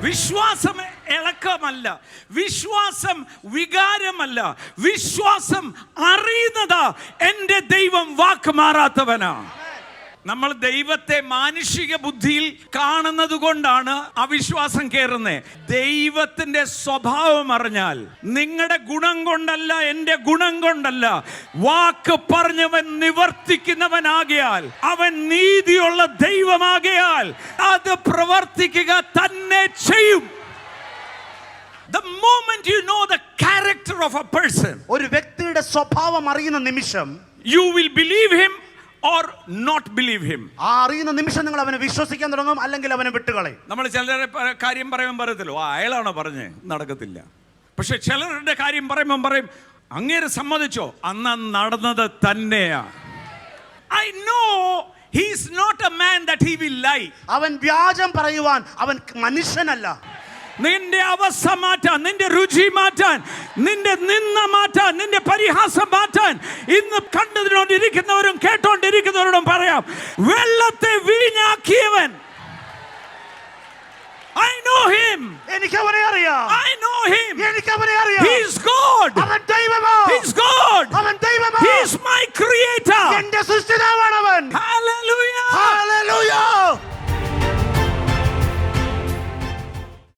വിശ്വാസം ഇളക്കമല്ല, വിശ്വാസം വികാരമല്ല, വിശ്വാസം അറിയുന്നതാ. എൻ്റെ ദൈവം വാക്ക് മാറാത്തവനാ. നമ്മൾ ദൈവത്തെ മാനുഷിക ബുദ്ധിയിൽ കാണുന്നത് കൊണ്ടാണ് അവിശ്വാസം കയറുന്നത്. ദൈവത്തിന്റെ സ്വഭാവം അറിഞ്ഞാൽ, നിങ്ങളുടെ ഗുണം കൊണ്ടല്ല, എൻ്റെ ഗുണം കൊണ്ടല്ല, വാക്ക് പറഞ്ഞവൻ നിവർത്തിക്കുന്നവനാകയാൽ, അവൻ നീതിയുള്ള ദൈവമാകയാൽ അത് പ്രവർത്തിക്കുക തന്നെ ചെയ്യും. The moment you know the character of a person, ഒരു വ്യക്തിയുടെ സ്വഭാവം അറിയുന്ന നിമിഷം, you will believe him or not believe him. ആ അറിയുന്ന നിമിഷം നിങ്ങൾ അവനെ വിശ്വസിക്കാൻ തുടങ്ങും, അല്ലെങ്കിൽ അവനെ വിട്ടുകളയും. നമ്മൾ ചിലരെ കാര്യം പറയുമ്പോൾ പറയത്തില്ലോ, അയാളാണോ പറഞ്ഞേ, നടക്കത്തില്ല. പക്ഷെ ചിലരുടെ കാര്യം പറയുമ്പോൾ പറയും, അങ്ങേരെ സമ്മതിച്ചോ, അന്ന് നടന്നത് തന്നെയാ. I know he is not a man that he will lie. അവൻ വ്യാജം പറയുവാൻ അവൻ മനുഷ്യനല്ല. നിന്റെ അവസ്ഥ മാറ്റാൻ, നിന്റെ രുചി മാറ്റാൻ, നിന്റെ നിന്ന മാറ്റാൻ, നിന്റെ പരിഹാസം മാറ്റാൻ ഇന്ന് കണ്ടുകൊണ്ടിരിക്കുന്നവരും കേട്ടോണ്ടിരിക്കുന്നവരോടും പറയാം, വെള്ളത്തെ വീഞ്ഞാക്കിയവൻ. I know him. എനിക്ക് അവനെ അറിയാം. I know him. എനിക്ക് അവനെ അറിയാം. He is God. അവൻ ദൈവമാണ്. He is God. അവൻ ദൈവമാണ്. He is my creator. എൻ്റെ